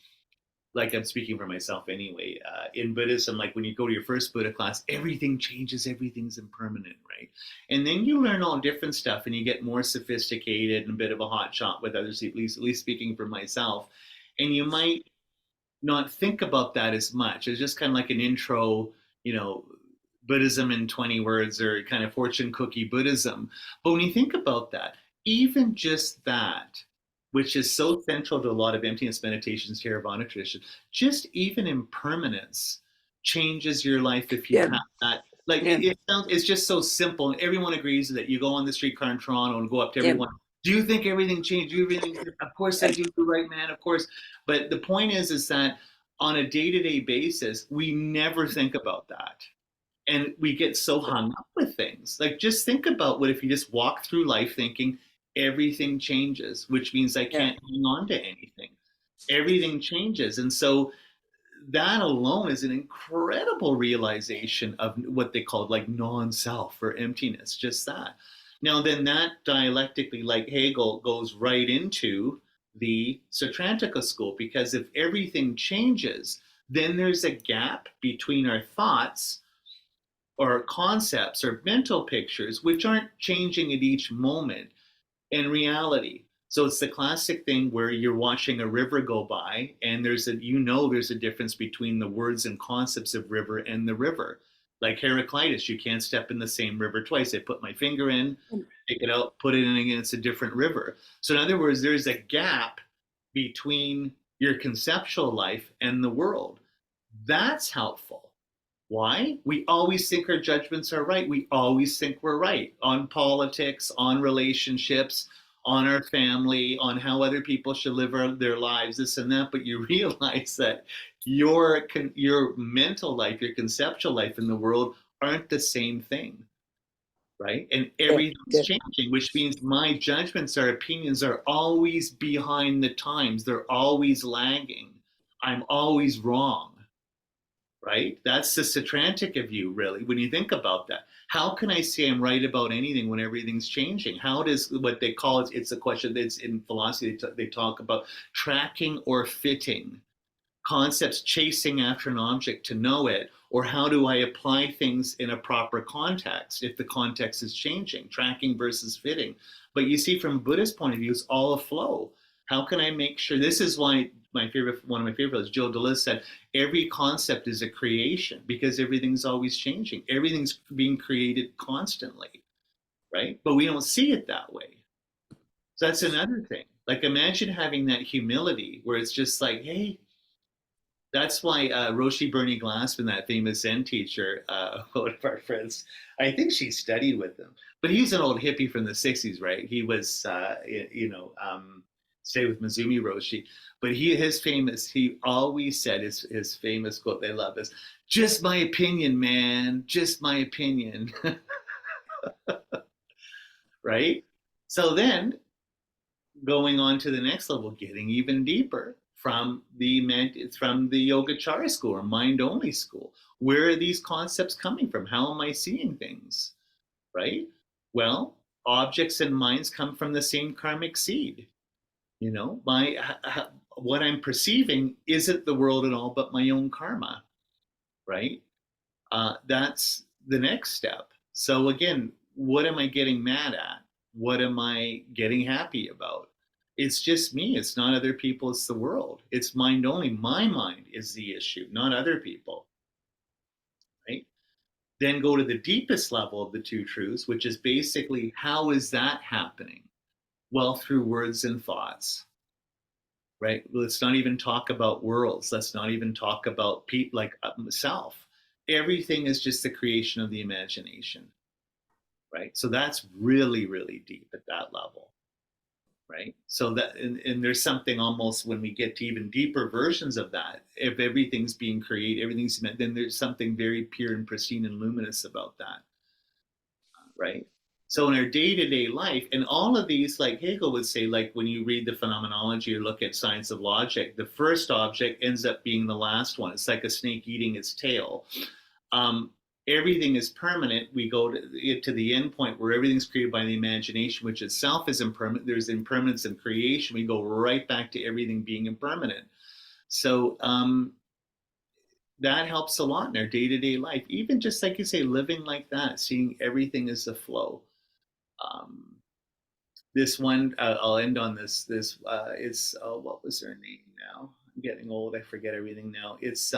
like I'm speaking for myself anyway, in Buddhism, like when you go to your first Buddha class, everything changes, everything's impermanent, right? And then you learn all different stuff and you get more sophisticated and a bit of a hot shot with others, at least speaking for myself. And you might not think about that as much. It's just kind of like an intro, you know, Buddhism in 20 words or kind of fortune cookie Buddhism. But when you think about that, even just that, which is so central to a lot of emptiness meditations, Theravada tradition, just even impermanence changes your life if you Yeah. have that. Like Yeah. it's just so simple. And everyone agrees that you go on the streetcar in Toronto and go up to Yeah. everyone. Do you think everything changed? Do you really? Of course I do, right, man? Of course. But the point is that on a day-to-day basis, we never think about that. And we get so hung up with things. Like just think about what if you just walk through life thinking everything changes, which means I can't hang on to anything. Everything changes. And so that alone is an incredible realization of what they call like non-self or emptiness, just that. Now then that dialectically, like Hegel, goes right into the Sautrantika school, because if everything changes, then there's a gap between our thoughts or concepts or mental pictures, which aren't changing at each moment in reality. So it's the classic thing where you're watching a river go by and there's a difference between the words and concepts of river and the river. Like Heraclitus, you can't step in the same river twice. I put my finger in, take it out, put it in again, it's a different river. So in other words, there's a gap between your conceptual life and the world. That's helpful. Why? We always think our judgments are right. We always think we're right on politics, on relationships, on our family, on how other people should live their lives, this and that. But you realize that your mental life, your conceptual life in the world aren't the same thing, right? And everything's changing, which means my judgments, our opinions are always behind the times. They're always lagging. I'm always wrong, right? That's the Sautrantika view, really, when you think about that. How can I say I'm right about anything when everything's changing? How does what they call it's a question that's in philosophy, they talk about tracking or fitting concepts, chasing after an object to know it, or how do I apply things in a proper context if the context is changing, tracking versus fitting. But you see, from a Buddhist point of view, it's all a flow. How can I make sure? This is why one of my favorites, Joe DeLis said, every concept is a creation because everything's always changing. Everything's being created constantly, right? But we don't see it that way. So that's another thing. Like imagine having that humility where it's just like, hey, that's why Roshi Bernie Glassman, that famous Zen teacher, one of our friends, I think she studied with him. But he's an old hippie from the 60s, right? He was, stayed with Mizumi Roshi. But he always said his famous quote they love is, just my opinion, man, just my opinion. Right? So then going on to the next level, getting even deeper from the Yogacara school or mind only school. Where are these concepts coming from? How am I seeing things? Right? Well, objects and minds come from the same karmic seed. You know, what I'm perceiving isn't the world at all, but my own karma. Right? That's the next step. So again, what am I getting mad at? What am I getting happy about? It's just me. It's not other people. It's the world. It's mind only. My mind is the issue, not other people. Right? Then go to the deepest level of the two truths, which is basically how is that happening? Well, through words and thoughts. Right? Let's not even talk about worlds. Let's not even talk about like self. Everything is just the creation of the imagination. Right? So that's really, really deep at that level. Right? So that, and there's something almost when we get to even deeper versions of that, if everything's being created, everything's then there's something very pure and pristine and luminous about that. Right? So in our day-to-day life, and all of these, like Hegel would say, like when you read the phenomenology or look at science of logic, the first object ends up being the last one. It's like a snake eating its tail. Um, Everything is permanent. We go to the end point where everything's created by the imagination, which itself is impermanent. There's impermanence in creation. We go right back to everything being impermanent. So that helps a lot in our day-to-day life. Even just like you say, living like that, seeing everything as a flow. This one, I'll end on this. This is what was her name now? I'm getting old. I forget everything now. It's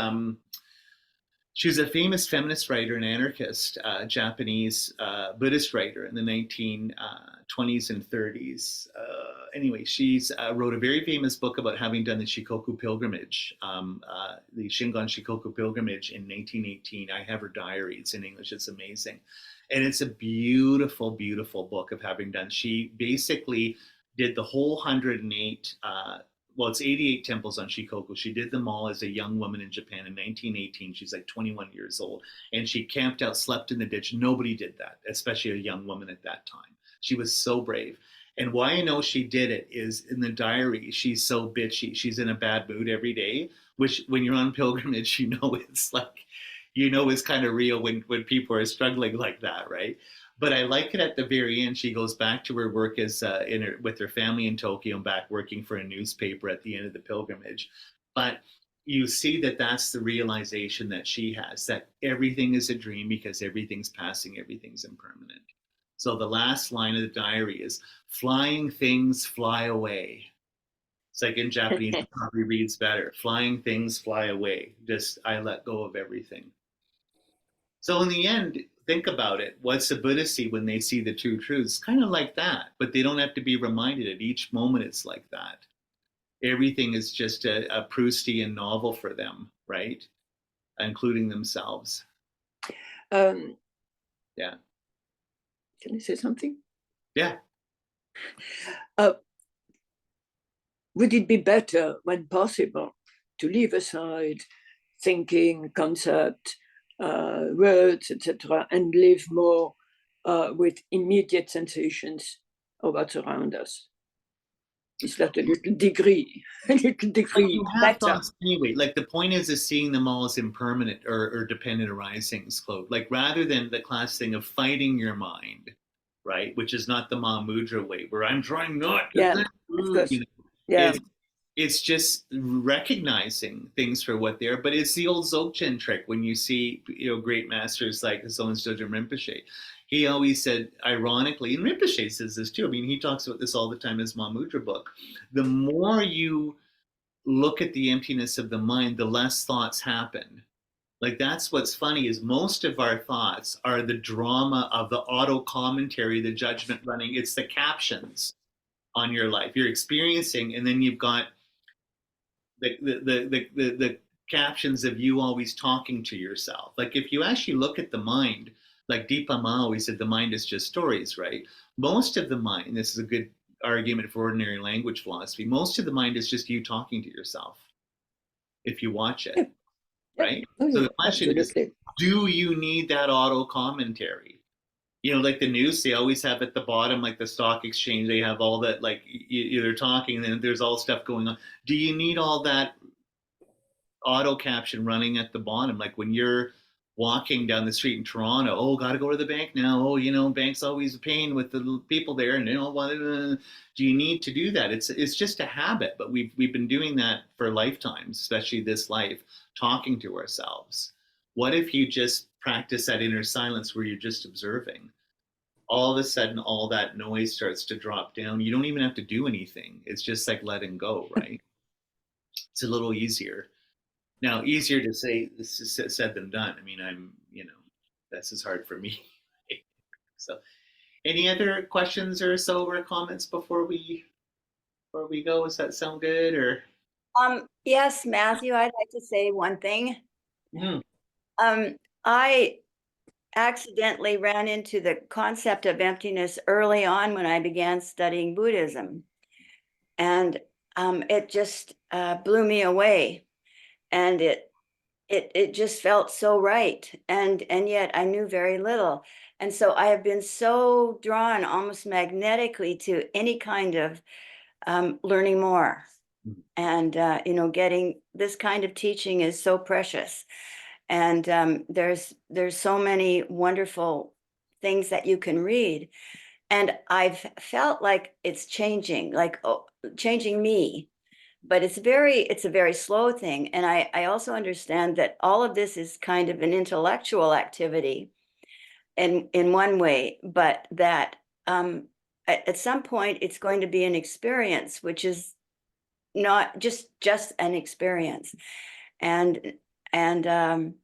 she was a famous feminist writer and anarchist, Japanese Buddhist writer in the 1920s and 30s. Anyway, she's wrote a very famous book about having done the Shikoku pilgrimage, the Shingon Shikoku pilgrimage in 1918. I have her diary. It's in English. It's amazing. And it's a beautiful, beautiful book of having done. She basically did the whole 108 well, it's 88 temples on Shikoku. She did them all as a young woman in Japan in 1918. She's like 21 years old. And she camped out, slept in the ditch. Nobody did that, especially a young woman at that time. She was so brave. And why I know she did it is in the diary, she's so bitchy. She's in a bad mood every day, which when you're on pilgrimage, it's like, it's kind of real when people are struggling like that, right? But I like it at the very end. She goes back to her work as with her family in Tokyo and back working for a newspaper at the end of the pilgrimage. But you see that that's the realization that she has, that everything is a dream because everything's passing, everything's impermanent. So the last line of the diary is, flying things fly away. It's like in Japanese, it probably reads better. Flying things fly away. Just, I let go of everything. So in the end, think about it. What's the Buddhist see when they see the two truths? Kind of like that, but they don't have to be reminded at each moment it's like that. Everything is just a Proustian novel for them, right? Including themselves. Yeah. Can I say something? Yeah. Would it be better, when possible, to leave aside thinking, concept, words, etc., and live more with immediate sensations of what's around us? Is that a little degree You have better? thoughts anyway. Like the point is seeing them all as impermanent or dependent arisings, Claude. Like rather than the class thing of fighting your mind, right? Which is not the Mahamudra way, where I'm trying not to think. Of course. Yeah. It's just recognizing things for what they are. But it's the old Dzogchen trick when you see, great masters like Sonam Thakchoe Rinpoche. He always said, ironically, and Rinpoche says this too. I mean, he talks about this all the time in his Mahamudra book. The more you look at the emptiness of the mind, the less thoughts happen. Like that's what's funny is most of our thoughts are the drama of the auto commentary, the judgment running. It's the captions on your life you're experiencing, and then you've got the captions of you always talking to yourself. Like if you actually look at the mind, like Deepa Ma always said, the mind is just stories, right? Most of the mind, this is a good argument for ordinary language philosophy, most of the mind is just you talking to yourself if you watch it, right? So the question is, do you need that auto commentary? Like the news, they always have at the bottom, like the stock exchange, they have all that, like they're talking, and then there's all stuff going on. Do you need all that auto caption running at the bottom? Like when you're walking down the street in Toronto, oh, got to go to the bank now. Oh, bank's always a pain with the people there, and do you need to do that? It's just a habit, but we've been doing that for lifetimes, especially this life, talking to ourselves. What if you just practice that inner silence where you're just observing? All of a sudden, all that noise starts to drop down. You don't even have to do anything. It's just like letting go, right? It's a little easier. Now, easier to say said than done. I mean, this is hard for me. So, any other questions or comments before we go? Does that sound good? Or yes, Matthew, I'd like to say one thing. Mm. I accidentally ran into the concept of emptiness early on when I began studying Buddhism, and it just blew me away, and it it just felt so right. And yet I knew very little. And so I have been so drawn almost magnetically to any kind of learning more. Mhm. And, you know, getting this kind of teaching is so precious. And there's so many wonderful things that you can read. And I've felt like it's changing, like changing me. But it's a very slow thing. And I also understand that all of this is kind of an intellectual activity in one way, but that at some point it's going to be an experience, which is not just an experience. And and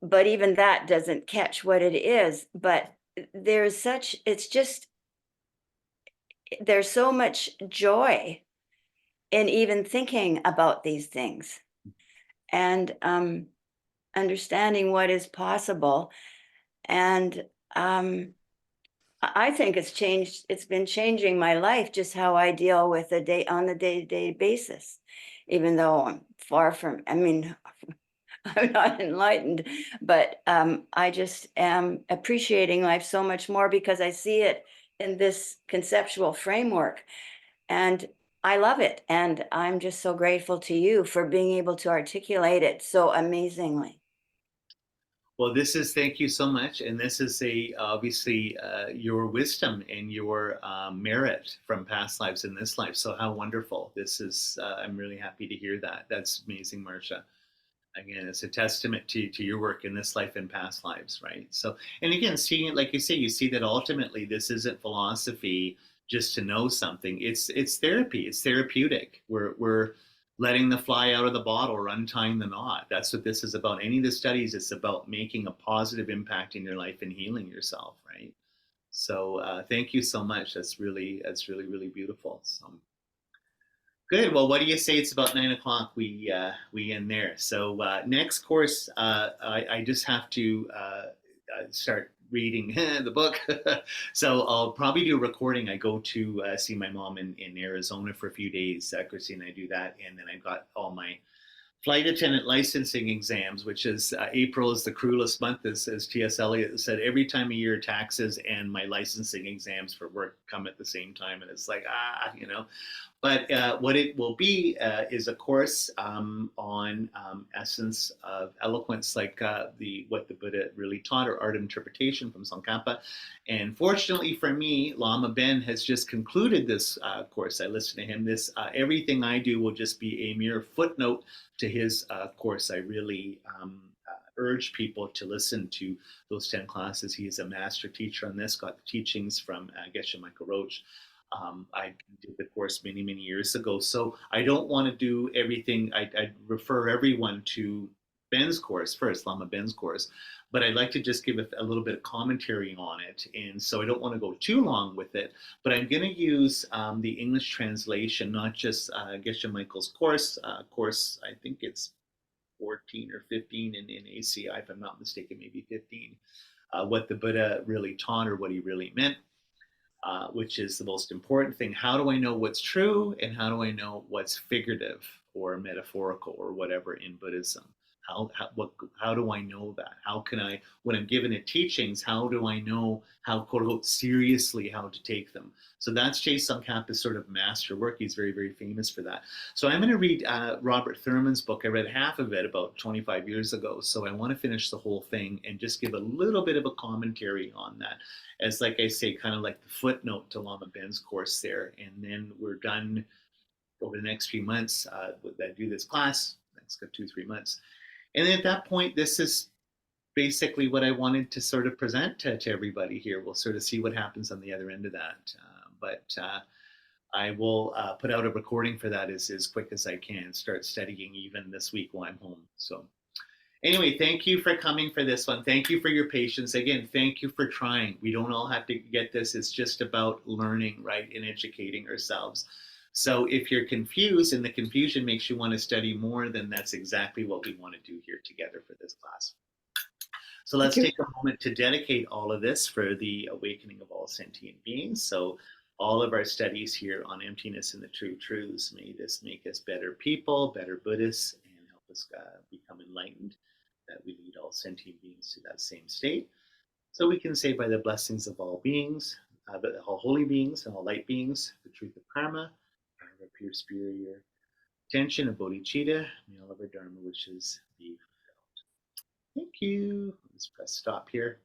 but even that doesn't catch what it is. But there's such it's just there's so much joy in even thinking about these things, and understanding what is possible. And I think it's been changing my life, just how I deal with the day on the day-to-day basis, even though I'm far from, I mean, I'm not enlightened, but I just am appreciating life so much more because I see it in this conceptual framework. And I love it. And I'm just so grateful to you for being able to articulate it so amazingly. Well, thank you so much. And this is obviously your wisdom and your merit from past lives in this life. So how wonderful. I'm really happy to hear that. That's amazing, Marcia. Again, it's a testament to your work in this life and past lives, right? So, and again, seeing it, like you say, you see that ultimately this isn't philosophy just to know something. It's therapy. It's therapeutic. We're letting the fly out of the bottle or untying the knot. That's what this is about. Any of the studies, it's about making a positive impact in your life and healing yourself, right? So, thank you so much. Really beautiful. So. Good. Well, what do you say? It's about 9 o'clock. We end there. So next course, I just have to start reading the book. So I'll probably do a recording. I go to see my mom in Arizona for a few days. Christine and I do that, and then I've got all my flight attendant licensing exams, which is April is the cruelest month, as T.S. Eliot said. Every time of year, taxes and my licensing exams for work come at the same time, and it's like you know. But what it will be is a course on essence of eloquence, like what the Buddha really taught, or art of interpretation from Tsongkhapa. And fortunately for me, Lama Ben has just concluded this course. I listened to him. Everything I do will just be a mere footnote to his course. I really urge people to listen to those 10 classes. He is a master teacher on this, got the teachings from Geshe Michael Roach. I did the course many years ago, so I don't want to do everything. I'd refer everyone to Ben's course first, Lama Ben's course, but I'd like to just give a little bit of commentary on it, and so I don't want to go too long with it, but I'm going to use the English translation, not just Geshe Michael's course. I think it's 14 or 15 in ACI, if I'm not mistaken, maybe 15, what the Buddha really taught or what he really meant. Which is the most important thing. How do I know what's true, and how do I know what's figurative or metaphorical or whatever in Buddhism? How do I know that? How can I, when I'm given it teachings, how do I know how, quote unquote, seriously how to take them? So that's Jay Tsongkhapa's sort of master work. He's very famous for that. So I'm going to read Robert Thurman's book. I read half of it about 25 years ago. So I want to finish the whole thing and just give a little bit of a commentary on that, as, like I say, kind of like the footnote to Lama Ben's course there. And then we're done over the next few months. I do this class, next 2-3 months. And then at that point, this is basically what I wanted to sort of present to everybody here. We'll sort of see what happens on the other end of that. But I will put out a recording for that as quick as I can, start studying even this week while I'm home. So anyway, thank you for coming for this one. Thank you for your patience. Again, thank you for trying. We don't all have to get this. It's just about learning, right, and educating ourselves. So if you're confused and the confusion makes you want to study more, then that's exactly what we want to do here together for this class. So let's take a moment to dedicate all of this for the awakening of all sentient beings. So all of our studies here on emptiness and the true truths, may this make us better people, better Buddhists, and help us become enlightened, that we lead all sentient beings to that same state. So we can say by the blessings of all beings, all holy beings and all light beings, the truth of karma, power of pure superior attention of bodhicitta, may all of our dharma wishes be fulfilled. Thank you. Let's press stop here.